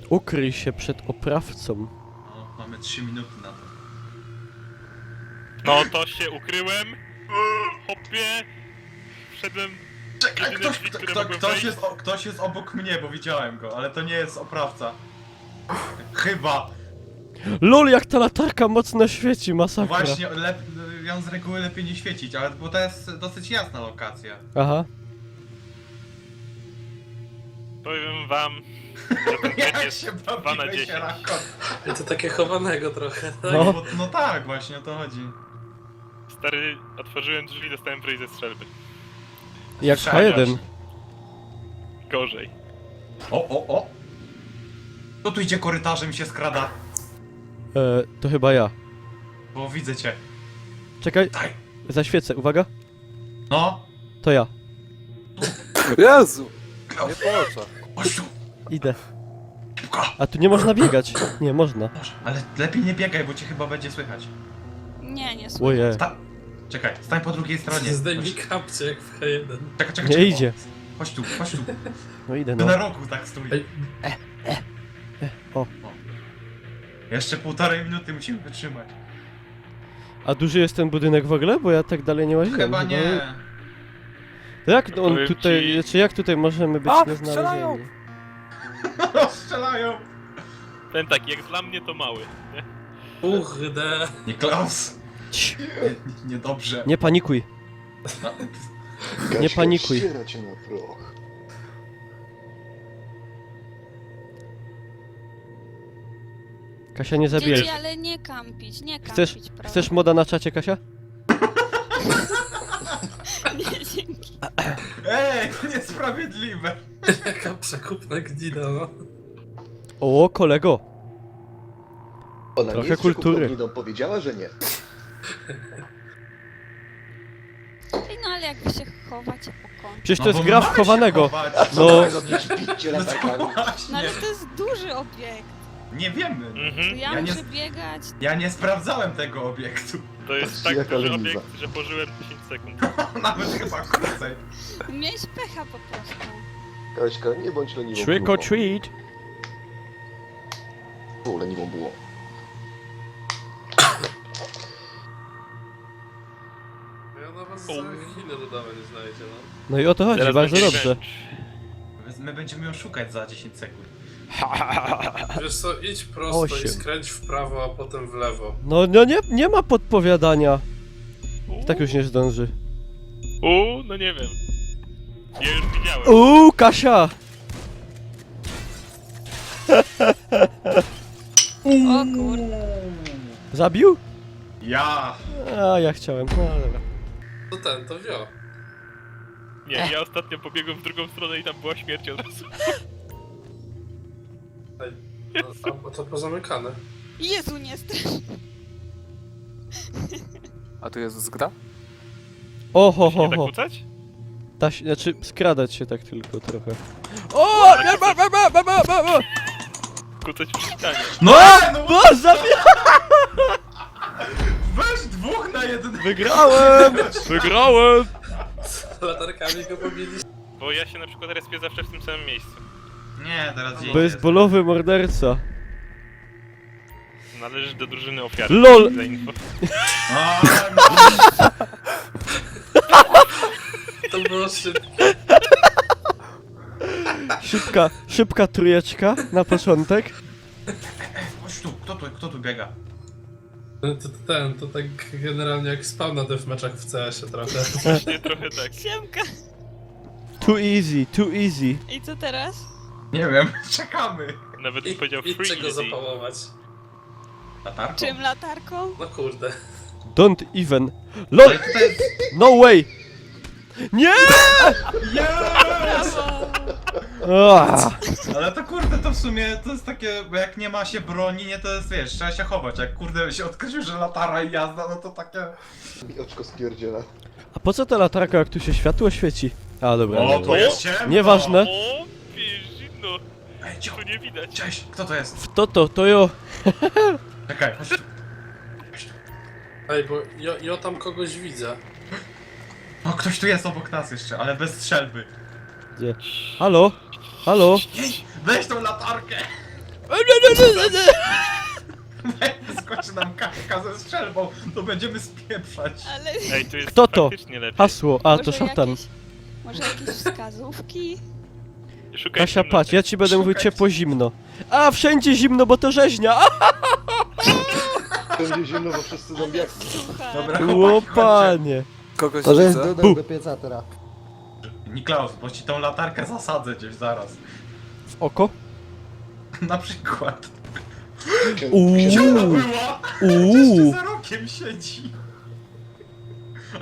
Ukryj się przed oprawcą. No, mamy 3 minuty na to. No to się ukryłem. Hopie. Wszedłem. Czekaj, Jedyne drzwi, które mogłem ktoś jest obok mnie, bo widziałem go, ale to nie jest oprawca. Chyba. LOL, jak ta latarka mocno świeci, masakra. Właśnie, ją z reguły lepiej nie świecić, ale bo to jest dosyć jasna lokacja. Aha. Powiem wam, że ten mecz Jak jest się 2 na bawiłeś, 10. Rako? I to takie chowanego trochę, tak? No. No tak, właśnie o to chodzi. Stary, otworzyłem drzwi i dostałem w ryj ze strzelby. Jak H1. Gorzej. O! Kto tu idzie korytarzem i się skrada? To chyba ja. Bo widzę cię. Czekaj, Daj. zaświecę, uwaga. No. To ja. Jezu! Nie po oczach. Chodź tu. Idę. Szybko. A tu nie można biegać. Nie, można. Ale lepiej nie biegaj, bo cię chyba będzie słychać. Nie słuchaj. Oje. Czekaj, stań po drugiej stronie. Zdejmij kapcie jak w H1. Czekaj. Nie idzie. Chodź tu. No idę, Tu no. na rogu tak stój. Ej. O. Jeszcze 1,5 minuty musimy wytrzymać. A duży jest ten budynek w ogóle? Bo ja tak dalej nie łaziłem. Chyba nie. To jak on Powiem tutaj, ci- czy jak tutaj możemy być A, nieznalezieni? Strzelają. Ten tak, jak dla mnie to mały. Nie? Kurde. Nie Klaus. Cii, Niedobrze. nie panikuj. No, Nie panikuj. Ściera cię na proch. Kasia, nie zabijaj. Dzieci, ale nie kampić, nie kampić, Chcesz, prawda? chcesz moda na czacie, Kasia? Nie, dzięki. Ej, niesprawiedliwe. Jaka przekupna gnida, no. O, kolego. Ona Trochę nie jest kultury. przekupowniną, powiedziała, że nie. Ej, no ale jakby się chować po kącie. Przecież No to jest bo gra mamy się wchowanego. chować. No. Robisz bicie No to latarkami. No właśnie. ale to jest duży obiekt. Nie wiemy. To Mhm. ja Ja nie- muszę biegać. Ja nie sprawdzałem tego obiektu. To jest tak Jaka duży leniwa. obiekt, że pożyłem 10 sekund. Nawet chyba krócej. Miałeś pecha po prostu. Kaśka, nie bądź leniwą Trick or krówą. treat. O, leniwą było. Ja na was całe chwilę dodałem, nie znajdzie, no. No i o to chodzi, Teraz bardzo będzie dobrze. My będziemy ją szukać za 10 sekund. Wiesz co, idź prosto Osiem. i skręć w prawo, a potem w lewo. No nie ma podpowiadania. I tak już nie zdąży. No nie wiem. Ja już widziałem. Kasia! O kurde. Zabił? Ja. A, ja chciałem. No dobra. To wio. Nie, ja ostatnio pobiegłem w drugą stronę i tam była śmierć od razu. A to pozamykane. Jezu, nie strasz. A tu jest zgra? O, ho, Nie ho, tak ho. kucać? Znaczy, skradać się tak tylko trochę. O! Ba! Kucać przy ścianie. No! No Bo zabija! weź 2 na 1. Wygrałem! Wygrałem! Latarkami go pobiliście. Bo ja się na przykład respię zawsze w tym samym miejscu. Nie, teraz gdzie Bezbolowy morderca. Należy do drużyny ofiary. LOL! Za info. A, To było szybkie. Szybka trójeczka na początek. chodź tu, kto tu biega? To tak generalnie jak spał na deathmatchach w CS-ie trochę. Nie, trochę tak. Siemka. Too easy. I co teraz? Nie wiem, czekamy. Nawet bym powiedział I free czego easy. zapałować? Latarką? Czym latarką? No kurde. Don't even. LOL! Ale tutaj jest... No way! Nie! Yes! Brawo. Ale to kurde, to w sumie to jest takie, bo jak nie ma się broni, nie to jest, wiesz, trzeba się chować. Jak kurde się odkrył, że latara i jazda, no to takie... Mi oczko spierdziela. A po co ta latarka, jak tu się światło świeci? A, dobra. O, dobra. to jest ciemno! Nieważne. O, zimno. Ej, cicho. Tu nie widać. Cześć, kto to jest? To jo. Czekaj, chodź tu. Ej, bo ja tam kogoś widzę. O, ktoś tu jest obok nas jeszcze, ale bez strzelby. Gdzie? Halo? Ej, weź tą latarkę! Skoczy nam Kaśka ze strzelbą, to będziemy spieprzać. Ale Ej, tu jest Kto to? faktycznie lepiej. Hasło, a to może szatan. może jakieś wskazówki? Szukaj Kasia, ciemności. patrz, ja ci będę mówił Szukaj. ciepło zimno. A, wszędzie zimno, bo to rzeźnia! A! Będzie zimno, bo wszyscy zombiaki. Słuchaj. Dobra, O chłopaki, chodźcie. Kogoś To jest widzę. dodał do pieca teraz. Niklaus, bo ci tą latarkę zasadzę gdzieś zaraz. W oko? Na przykład. Uuu. Gdzie ona była? Uuu. Gdzieś za rokiem siedzi.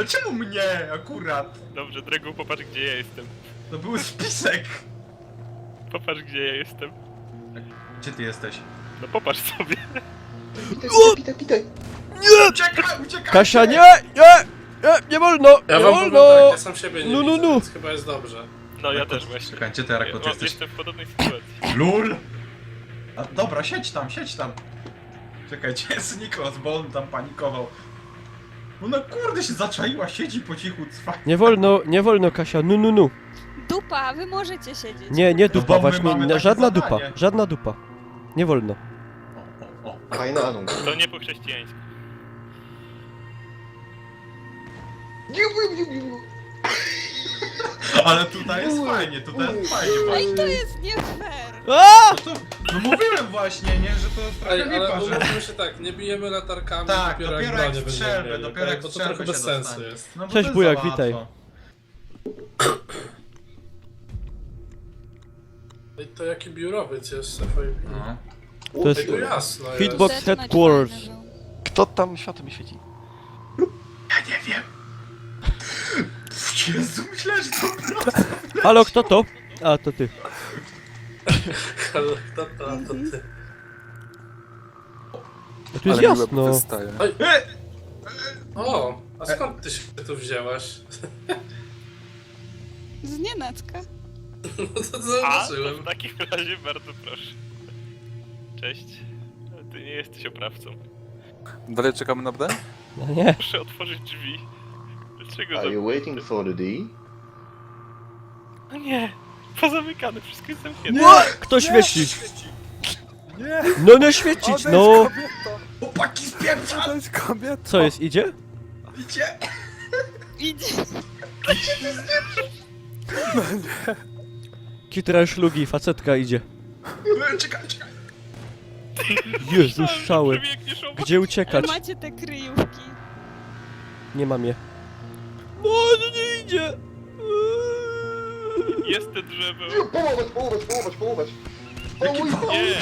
A czemu mnie akurat? Dobrze, Dregu, popatrz gdzie ja jestem. To był spisek. Popatrz gdzie ja jestem. Gdzie ty jesteś? No popatrz sobie. Pitaj. Uciekaj, uciekaj! Kasia, nie! Nie wolno! Ja Nie wam powiem wolno! tak, ja sam siebie nie No, no, widzę, no. więc chyba jest dobrze. No ja też właśnie. Czekaj, gdzie ty, Rakot, O, jesteś? jestem w podobnej sytuacji. LUL! A, dobra, siedź tam, siedź tam. Czekaj, gdzie jest Niklas, bo on tam panikował. Ona kurde się zaczaiła, siedzi po cichu, cwa. Nie wolno, Kasia, nu. Dupa, wy możecie siedzieć. Nie bo dupa, my właśnie, mamy takie żadna zadanie. dupa, żadna dupa. Nie wolno. O. Fajna Anung. To nie po chrześcijańsku. Ale tutaj jest fajnie, tutaj jest fajnie Ej, właśnie. to jest nie fair. A! No mówiłem właśnie, nie, że to jest trochę Ej, ale lipa, że... umówmy się tak, nie bijemy latarkami Tak, dopiero jak dopiero bronie jak będziemy strzelby, mieli, dopiero tak? jak Bo to strzelby trochę się bez sensu dostanie. jest. No bo Cześć, to jest Bujak, za łatwo. witaj. Ej, to jaki biurowiec jest FIB? No. To jest Ej, to jasno Hitbox jest. Deathmatch Headquarters. fajny był. Kto tam światło świeci? Ja nie wiem. Jezu, myślę, że to proste. Halo, kto to? A, to ty. Halo, kto to ty? A tu jest Ale mi łeb jasno. wystaje. O, a skąd ty się tu wzięłaś? Z nienacka. No to A, to zauważyłem. w takim razie bardzo proszę. Cześć. Ty nie jesteś oprawcą. Dalej czekamy na broń? No nie. Proszę otworzyć drzwi. Dlaczego Are you waiting for the D? No nie. Pozamykane, wszystko jest zamknięte. Ła! Kto świeci? Nie! No nie świecić, no! Chłopaki spieprzać! To jest kobieta! Co jest, idzie? Idzie! Idzie. Kitra szlugi, facetka idzie. Czekaj. Jezus, szały. Przebiegniesz obok. Gdzie uciekać? Macie te kryjówki. Nie mam je. No, nie idzie! Jest te drzewo. Połować! Jaki Nie.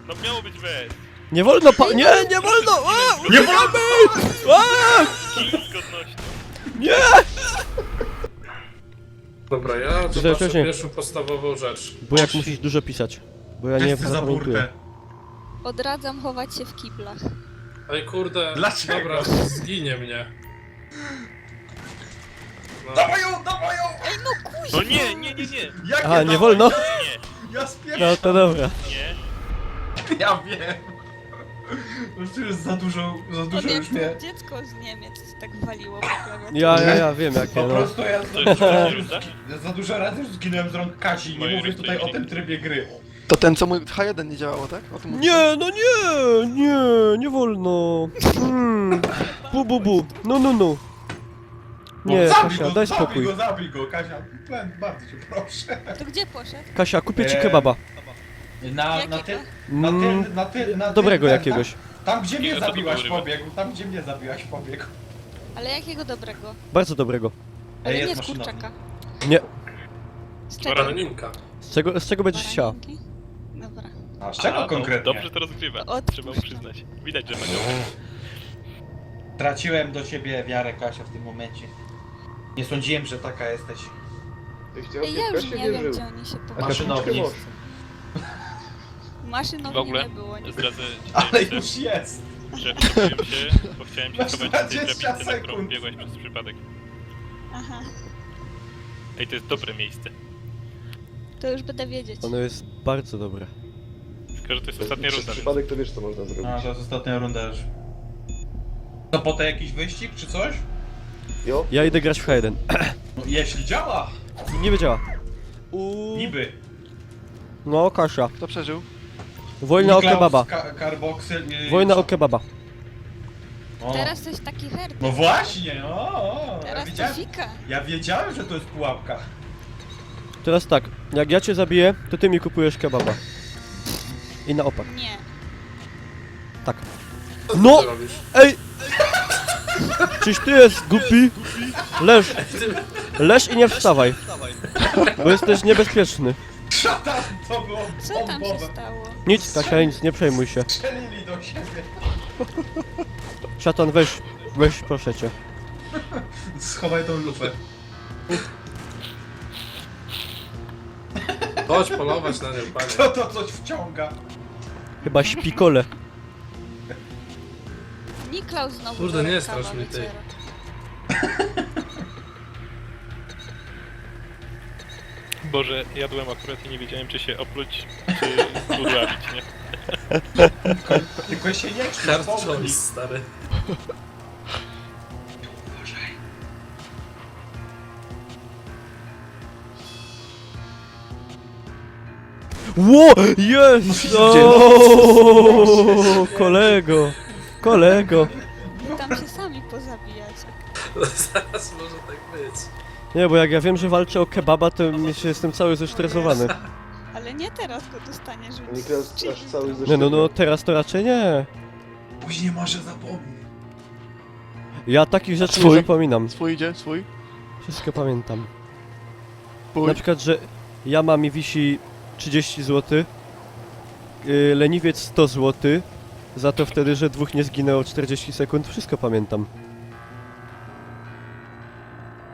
No miało być weź. Nie wolno nie wolno! A! Nie wolno! A! Kij z godnością. Nie! Dobra, ja zobaczę wcześniej. pierwszą podstawową rzecz. Bo jak musisz dużo pisać. Bo ja nie Wszyscy za zapamiętuję. burtę. Odradzam chować się w kiblach. Ej kurde, Dlaczego? dobra, zginie mnie. No. Dawaj ją! Ej, no kuźwa! No nie. Jakie Aha, nie dawaj? wolno? Nie. Ja spieprzę! No to dobra. Nie. Ja wiem! No to jest za dużo On już jak mnie... dziecko z Niemiec tak waliło po klawiaturze. Ja wiem jakie, Po no. prostu ja To jest trzecia runda? za dużo razy już zginąłem z rąk Kasi, nie Moje mówię ręce tutaj o i- tym trybie gry. To ten, co mój H1 nie działało, tak? O tym mówisz? Nie, no nie wolno. Bu. No. Nie, Kasia, daj spokój. Zabij go, Kasia. Bardzo cię proszę. To gdzie poszedł? Kasia, kupię ci kebaba. Jakiego? Dobrego jakiegoś. Tam gdzie mnie Jakiego to zabiłaś było pobiegł, tam gdzie mnie zabiłaś pobiegł. Ale jakiego dobrego? Bardzo dobrego. Ale jest nie z maszynowy. kurczaka. Nie. Z czego? Baraninka. Z czego będziesz chciała? Baraninki? Dobra. A z czego A, no, konkretnie? Dobrze to rozgrywa. To odpuszczam. Trzeba mu przyznać. Widać, że ma go. Traciłem do ciebie wiarę, Kasia, w tym momencie. Nie sądziłem, że taka jesteś. Ej, ja już nie wiem, gdzie oni się popatrzyli. Maszynowni. Maszynowni W ogóle nie było. Nie. zdradzę Ale ci, już jest! że przebiłem się, bo chciałem się Masz schować na tej 20 drabince, na którą sekund. biegłaś przez przypadek. Aha. Ej, to jest dobre miejsce. To już będę wiedzieć. Ono jest bardzo dobre. Tylko, że to jest ostatnia Przez runda. Więc... przypadek to wiesz co można zrobić. A, to jest ostatnia runda już. To potem jakiś wyścig, czy coś? Jo? Ja idę grać w H1. No, jeśli działa! Nie wiedziała. Niby. No, Kasia. Kto przeżył? Wojna o Niklaus, kebaba. Carboxyl, nie... Wojna o kebaba. O. Teraz coś taki herd. No właśnie, o, Teraz to fika. ja wiedziałem, że to jest pułapka. Teraz tak, jak ja cię zabiję, to ty mi kupujesz kebaba. I na opak. Nie. Tak. Co No! ty robisz? Ej! Czyś ty jest głupi? Leż. Leż i nie wstawaj. Bo jesteś niebezpieczny. Szatan, to było Co tam się bombowe. stało? Nic, Kasia, nic, nie przejmuj się. Strzelili do siebie. Szatan, weź proszę cię. Schowaj tą lufę. Chodź polować na nią, panie. Kto to coś wciąga? Chyba śpi kole. Niklaus znowu Kurde, do nie rękawa strasz mnie, ty. wyciera. Boże, jadłem akurat i nie wiedziałem, czy się opluć, czy udławić, nie? Tylko się nie krzyż, Hard pomóż mi. choice, stary. Ło! Jest! O, kolego! Kolego! Wy tam się sami pozabijacie. Zaraz może tak być. Nie, bo jak ja wiem, że walczę o kebaba, to jestem cały zestresowany. Ale nie teraz go dostaniesz już. Niklas aż cały Nie zeszły. no, teraz to raczej nie. Później może zapomnę. Ja takich rzeczy nie Swój? zapominam. Swój idzie, swój. Wszystko pamiętam. Pójdź. Na przykład, że jama mi wisi 30 zł, leniwiec 100 zł, za to wtedy, że dwóch nie zginęło 40 sekund, wszystko pamiętam.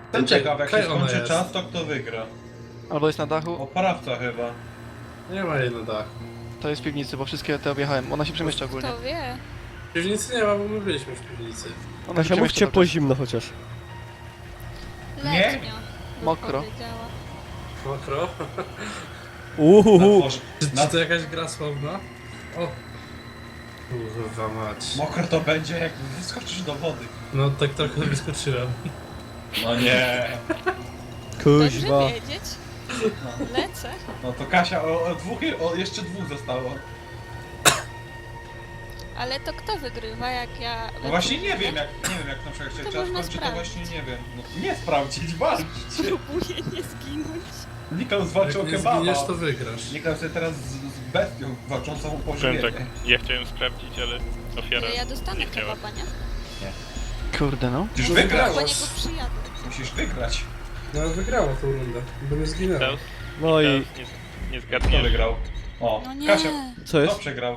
Jestem ciekaw, jak się Kaj ona skończy jest? czas, to kto wygra? Albo jest na dachu, Oprawca chyba. Nie ma jej na dach. to jest w piwnicy, bo wszystkie te objechałem. Ona się przemieszcza ogólnie. Kto wie? Piwnicy nie ma, bo my byliśmy w piwnicy. Ona Kasia, mów przemieszcza ciepło cały czas. zimno chociaż. Letnio. bym Mokro. powiedziała. Mokro. Uhuhu. Czy to jakaś gra słowna? O! Kurwa mać. Mokro to będzie, jak wyskoczysz do wody. No tak trochę wyskoczyłem. No nie. Dobrze Kuźwa. wiedzieć. Lecę. No to Kasia, jeszcze dwóch zostało. Ale to kto wygrywa, jak ja... No właśnie nie wiem jak na przykład się To czas można kończy, to sprawdzić. właśnie nie wiem. No, nie sprawdzić, walczyć. Próbuję nie zginąć. Niklaus walczy o Jak nie kebaba. zginiesz, to wygrasz. Niklaus jest teraz z bestią walczącą o Powiem pożywienie. tak, ja chciałem sprawdzić, ale ofiara Ja dostanę nie chciała. kebaba, nie? Kurde no. Musisz No wygrać. Po niego przyjadę. Musisz wygrać. No wygrała tą rundę, bo nie zginęła. Klaus, No i Klaus, nie Kto zgadniesz. wygrał? O, No nie. Kasia, co kto jest? przegrał?